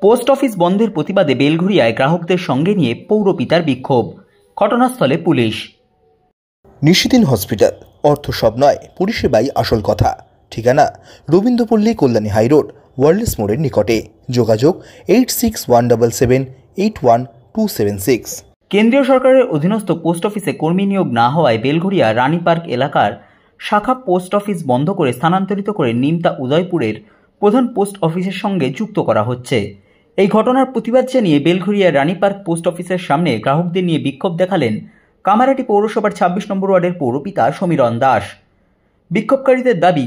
Post office বন্ধের প্রতিবাদে বেলঘরিয়ায় গ্রাহকদের সঙ্গে নিয়ে পৌরপিতার বিক্ষোভ। ঘটনাস্থলে পুলিশ। নিশিদিন হসপিটাল, অর্থ সব নয়, পরিষেবাই আসল কথা। ঠিকানা রবীন্দ্রপল্লী, কল্যাণী হাইরোড, ওয়ার্ল্ডস মোড়ের নিকটে। যোগাযোগ 8617781276। কেন্দ্রীয় সরকারের অধীনস্থ পোস্ট অফিসে কর্মী নিয়োগ না হওয়ায় বেলঘরিয়া রানী পার্ক এলাকার শাখা পোস্ট অফিস বন্ধ করে স্থানান্তরিত করে নিমতা উদয়পুরের প্রধান পোস্ট অফিসের সঙ্গে যুক্ত করা হচ্ছে। এই ঘটনার প্রতিবাদ জানিয়ে বেলঘরিয়া রানী পার্ক পোস্ট অফিসের সামনে গ্রাহকদের নিয়ে বিক্ষোভ দেখালেন কামারহাটি পৌরসভার ২৬ নম্বর ওয়ার্ডের পৌরপিতা সমীরণ দাস। বিক্ষোভকারীদের দাবি,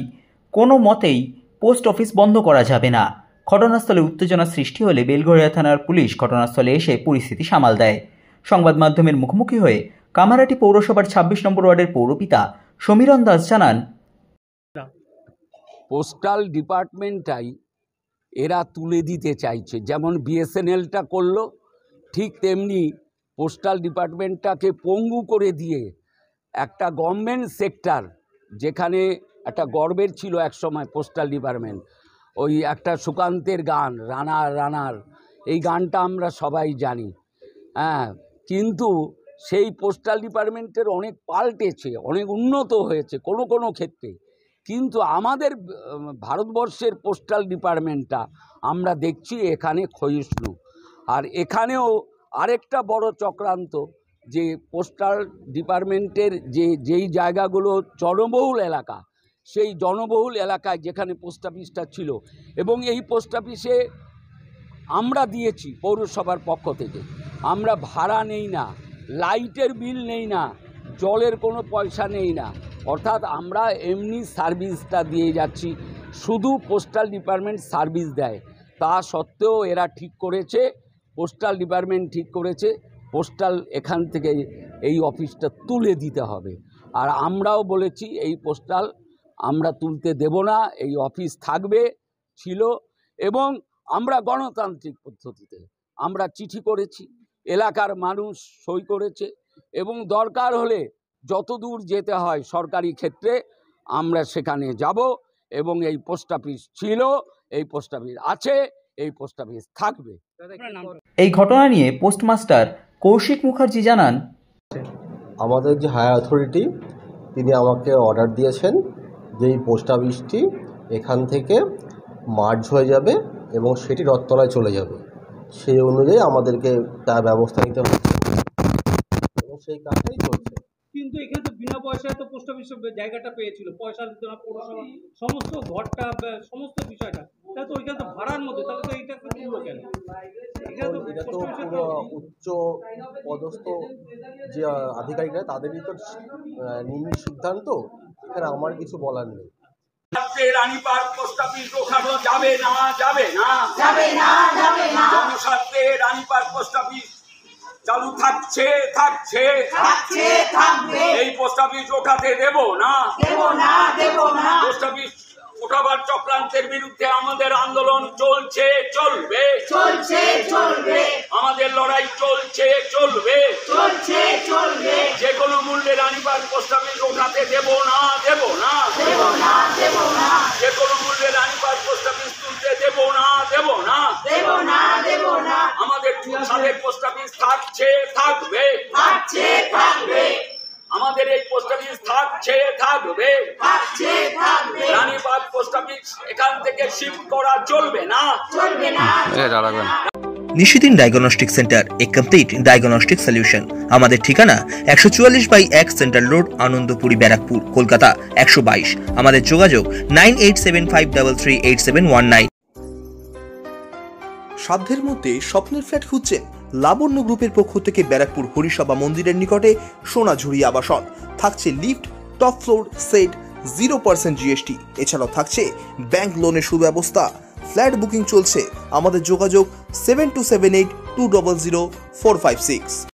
কোনো মতেই পোস্ট অফিস বন্ধ করা যাবে না। ঘটনাস্থলে উত্তেজনা সৃষ্টি হলে বেলঘরিয়া থানার পুলিশ ঘটনাস্থলে এসে পরিস্থিতি সামাল দেয়। সংবাদ মাধ্যমের মুখোমুখি হয়ে কামারহাটি পৌরসভার ২৬ নম্বর ওয়ার্ডের পৌরপিতা সমীরণ দাস জানান, পোস্টাল ডিপার্টমেন্টটাই এরা তুলে দিতে চাইছে। যেমন বিএসএনএলটা করলো, ঠিক তেমনি পোস্টাল ডিপার্টমেন্টটাকে পঙ্গু করে দিয়ে একটা গভর্নমেন্ট সেক্টর, যেখানে একটা গর্বের ছিল একসময় পোস্টাল ডিপার্টমেন্ট। ওই একটা সুকান্তের গান, রানার রানার, এই গানটা আমরা সবাই জানি। কিন্তু সেই পোস্টাল ডিপার্টমেন্টের অনেক পাল্টেছে, অনেক উন্নত হয়েছে কোনো ক্ষেত্রে। কিন্তু আমাদের ভারতবর্ষের পোস্টাল ডিপার্টমেন্টটা আমরা দেখছি এখানে ক্ষয়িষ্ণু। আর এখানেও আরেকটা বড় চক্রান্ত, যে পোস্টাল ডিপার্টমেন্টের যেই জায়গাগুলো জনবহুল এলাকা, সেই জনবহুল এলাকায় যেখানে পোস্ট অফিসটা ছিল, এবং এই পোস্ট অফিসে আমরা দিয়েছি পৌরসভার পক্ষ থেকে, আমরা ভাড়া নেই না, লাইটের বিল নেই না, জলের কোনো পয়সা নেই না, অর্থাৎ আমরা এমনি সার্ভিসটা দিয়ে যাচ্ছি। শুধু পোস্টাল ডিপার্টমেন্ট সার্ভিস দেয়, তা সত্ত্বেও এরা ঠিক করেছে, পোস্টাল ডিপার্টমেন্ট ঠিক করেছে পোস্টাল এখান থেকে এই অফিসটা তুলে দিতে হবে। আর আমরাও বলেছি এই পোস্টাল আমরা তুলতে দেব না, এই অফিস থাকবে, ছিল। এবং আমরা গণতান্ত্রিক পদ্ধতিতে আমরা চিঠি করেছি, এলাকার মানুষ সই করেছে, এবং দরকার হলে যত দূর যেতে হয় সরকারি ক্ষেত্রে আমরা সেখানে যাব। এবং এই পোস্ট অফিস ছিল, এই পোস্ট অফিস আছে, এই পোস্ট অফিস থাকবে। এই ঘটনা নিয়ে পোস্টমাস্টার কৌশিক মুখার্জি জানান, আমাদের যে হায়ার অথরিটি, তিনি আমাকে অর্ডার দিয়েছেন যে এই পোস্ট অফিসটি এখান থেকে মার্জ হয়ে যাবে এবং সেটি রথতলায় চলে যাবে। সেই অনুযায়ী আমাদেরকে তার ব্যবস্থা নিতে হচ্ছে এবং সেই কাজটাই চলছে। কিন্তু এখানে তো বিনা পয়সায় তো পোস্ট অফিস জায়গাটা পেয়েছিল, পয়সা দিতে না, পৌরসভা সমস্ত ঘরটা সমস্ত বিষয়টা, তাহলে তো ওইখানে তো ভাড়ার মধ্যে, তাহলে তো এইটা তুললো কেন? এটা তো পুরো উচ্চ পদস্থ যে আধিকারিকরা, তাদেরই তো নির্ণয় সিদ্ধান্ত, এখানে আমার কিছু বলার নেই। রানী পার্ক পোস্ট অফিস ওখানে যাবে না, যাবে না, যাবে না, যাবে না। জনস্বার্থে রানী পার্ক পোস্ট অফিস চালু থাকছে, থাকছে, থাকছে, থাকবে। এই পোস্ট অফিস ওঠাতে দেব না, দেব না, দেব না। পোস্ট অফিস ওঠাবার চক্রান্তের বিরুদ্ধে আমাদের আন্দোলন চলছে, চলবে, চলছে, চলবে। আমাদের লড়াই চলছে, চলবে, চলছে, চলবে। যে কোনো মূল্যে রানী পার্ক পোস্ট অফিস ওঠাতে দেব না, দেব না, দেব না, দেব না। যে কোনো মূল্যে রানী পার্ক পোস্ট অফিস তুলতে দেব না, দেব না, দেব না, দেব না। আমাদের সাথে পোস্ট অফিস থাকছে, থাকবে, থাকছে, থাকবে। আমাদের এই পোস্ট অফিস থাকছে, থাকবে, থাকছে, থাকবে। রানী পার্ক পোস্ট অফিস এখান থেকে শিফট করা চলবে না, চলবে না। নিশিদিন ডায়াগনস্টিক সেন্টার, এ কমপ্লিট ডায়াগনস্টিক সলিউশন। আমাদের ঠিকানা ১৪৪/১ সেন্ট্রাল রোড, আনন্দপুরি, ব্যারাকপুর, কলকাতা ১২২। আমাদের যোগাযোগ 9875338719। সাধ্যের মধ্যে স্বপ্নের ফ্ল্যাট খুঁজছেন? লাবণ্য গ্রুপের পক্ষ থেকে ব্যারাকপুর হরিসভা মন্দিরের নিকটে সোনাঝুরি আবাসন। থাকছে lift, top floor, set, 0% GST। এছাড়াও থাকছে ব্যাংক লোনের সুব্যবস্থা। ফ্ল্যাট বুকিং চলছে। আমাদের যোগাযোগ 7278200456।